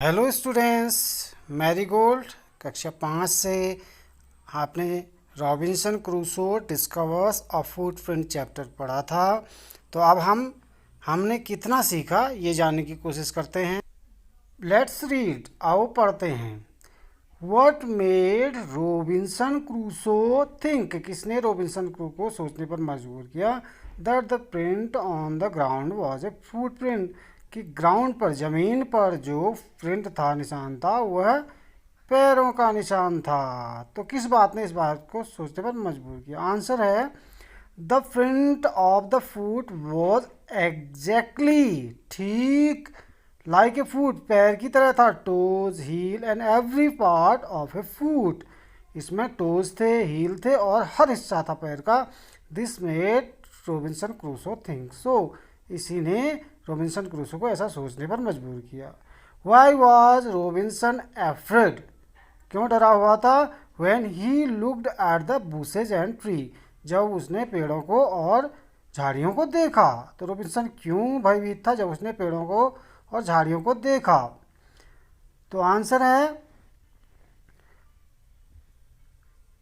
Hello students, marigold कक्षा 5 से आपने रॉबिन्सन क्रूसो डिस्कवर्स अ फुटप्रिंट चैप्टर पढ़ा था। तो अब हमने कितना सीखा ये जानने की कोशिश करते हैं। लेट्स रीड, आओ पढ़ते हैं। What made Robinson Crusoe think, किसने रॉबिन्सन क्रू को सोचने पर मजबूर किया that the print on the ground was a footprint, कि ग्राउंड पर ज़मीन पर जो प्रिंट था, निशान था, वह पैरों का निशान था। तो किस बात ने इस बात को सोचने पर मजबूर किया? आंसर है the print of the foot was exactly, ठीक, लाइक ए फुट, पैर की तरह था। Toes, heel and every part of a foot, इसमें टोज थे, हील थे और हर हिस्सा था पैर का। This made Robinson Crusoe think so, इसी ने रॉबिन्सन क्रूसो को ऐसा सोचने पर मजबूर किया। वाई वॉज रॉबिन्सन एफ्रेड, क्यों डरा हुआ था? When he looked at the bushes and tree, जब उसने पेड़ों को और झाड़ियों को देखा। तो रॉबिन्सन क्यों भयभीत था जब उसने पेड़ों को और झाड़ियों को देखा? तो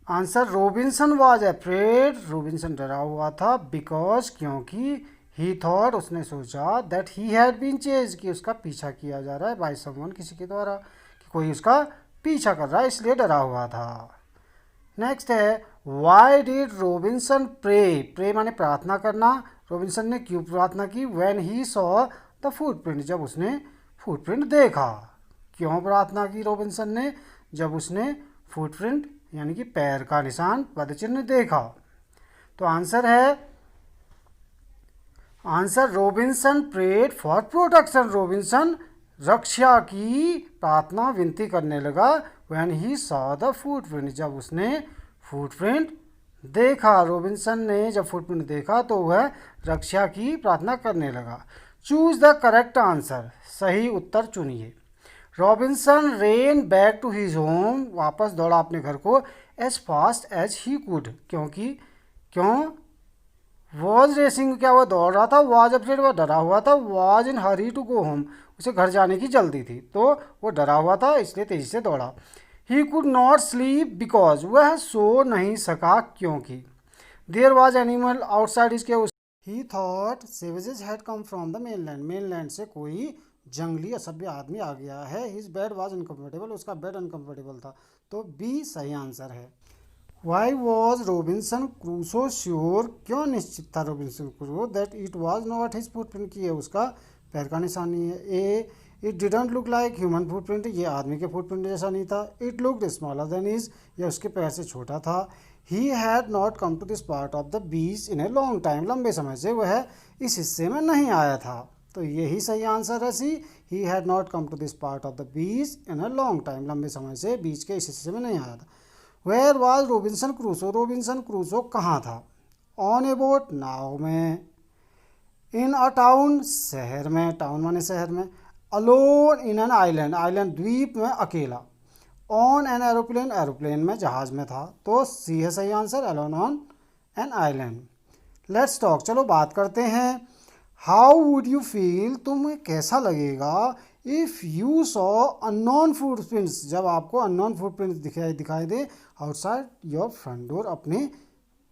answer Robinson was afraid, Robinson डरा हुआ था, बिकॉज, क्योंकि, ही थॉट, उसने सोचा, that he had been chased, कि उसका पीछा किया जा रहा है, बाय समवन, किसी के द्वारा, कि कोई उसका पीछा कर रहा है, इसलिए डरा हुआ था। नेक्स्ट है why did Robinson pray, pray माने प्रार्थना करना। रॉबिन्सन ने क्यों प्रार्थना की? When he saw the footprint, जब उसने फुटप्रिंट देखा। क्यों प्रार्थना की रॉबिन्सन ने? जब उसने फुटप्रिंट यानी कि पैर का निशान, पदचिन्ह देखा। तो answer Robinson prayed for protection, Robinson रक्षा की प्रार्थना, विनती करने लगा। When he saw the footprint, जब उसने फुटप्रिंट देखा। रॉबिन्सन ने जब फुटप्रिंट देखा तो वह रक्षा की प्रार्थना करने लगा। चूज द करेक्ट आंसर, सही उत्तर चुनिए। Robinson ran back to his home, वापस दौड़ा अपने घर को, as fast as he could, क्यों वॉज रेसिंग, क्या वह दौड़ रहा था? वॉज अफ्रेड, वह डरा हुआ था। Was in hurry to go home, उसे घर जाने की जल्दी थी, तो वो डरा हुआ था, इसलिए तेजी से दौड़ा। He could not sleep because, वह सो नहीं सका क्योंकि। देयर वॉज एनिमल आउटसाइड इसके, he thought savages had come from the mainland, mainland से कोई जंगली असभ्य आदमी आ गया है। हिज बेड वॉज अनकम्फर्टेबल, उसका बेड अनकम्फर्टेबल था। तो बी सही आंसर है। Why was Robinson Crusoe sure, क्यों निश्चित था Robinson Crusoe that it was not his footprint, की है उसका पैर का निशान नहीं है। A, it didn't look like human footprint, ये आदमी के फुटप्रिंट जैसा नहीं था। It looked smaller than his, यह उसके पैर से छोटा था। He had not come to this part of the beach in a long time, लंबे समय से वह इस हिस्से में नहीं आया था। तो यही सही आंसर है C, he had not come to this part of the beach in a long time, लंबे समय से बीच के इस हिस्से में नहीं आया था। Where was Robinson Crusoe, Robinson Crusoe कहाँ था? ऑन ए बोट, नाव में। इन अ टाउन, शहर में, टाउन माने शहर में। Alone in an island, island द्वीप में अकेला। ऑन एन एरोप्लेन, एरोप्लेन में, जहाज में था। तो सी है सही answer, alone on an island. Let's talk, चलो बात करते हैं। हाउ वुड यू फील, तुम्हें कैसा लगेगा if you saw unknown footprints, जब आपको अननोन फुटप्रिंट्स दिखाई दे आउटसाइड योर फ्रंट डोर, अपने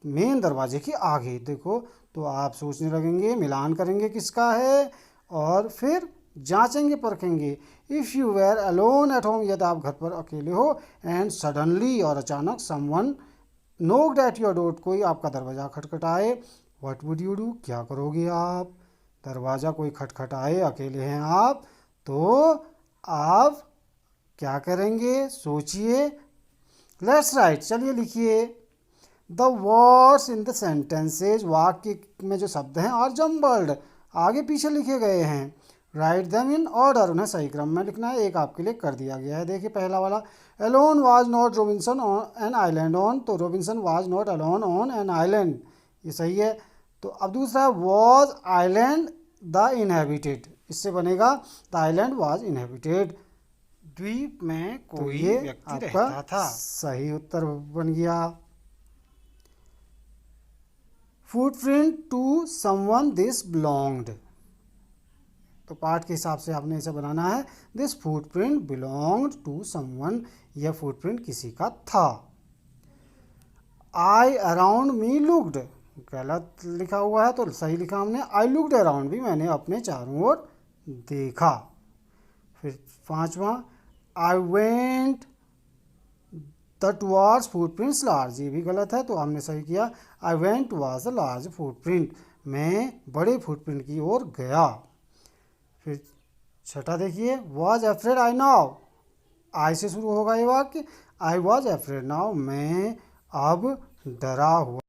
मेन दरवाजे के आगे। देखो तो आप सोचने लगेंगे, मिलान करेंगे किसका है, और फिर जांचेंगे परखेंगे। If you were alone at home, यदि आप घर पर अकेले हो, एंड सडनली, और अचानक, समवन नोक्ड एट योर डोर, कोई आपका दरवाज़ा खटखटाए, व्हाट वुड यू डू, क्या करोगे आप? दरवाज़ा कोई खटखटाए, अकेले हैं आप, तो आप क्या करेंगे? सोचिए। लेट्स राइट, चलिए लिखिए। The words in the sentences, वाक्य में जो शब्द हैं, और जम्बल्ड, आगे पीछे लिखे गए हैं। राइट देम इन ऑर्डर, उन्हें सही क्रम में लिखना है। एक आपके लिए कर दिया गया है, देखिए पहला वाला, alone was not Robinson on an island on, तो Robinson was not alone on an island, ये सही है। तो अब दूसरा है वॉज आइलैंड द इनहेबिटेड, इससे बनेगा द आइलैंड वाज इनहेबिटेड, द्वीप में कोई व्यक्ति रहता था। सही उत्तर बन गया। Footprint to someone this belonged, तो पार्ट के हिसाब से आपने इसे बनाना है। This footprint belonged to someone, यह फुटप्रिंट किसी का था। आई अराउंड मी लुक्ड, गलत लिखा हुआ है तो सही लिखा हमने, आई लुक्ड अराउंड भी, मैंने अपने चारों ओर देखा। फिर पांचवा, I went the towards footprints large, ये भी गलत है तो हमने सही किया, I went towards the large footprint, मैं बड़े फुटप्रिंट की ओर गया। फिर छठा देखिए, वॉज एफ्रेड आई नाउ, आई से शुरू होगा ये वाक्य, आई वॉज एफ्रेड नाउ, मैं अब डरा हुआ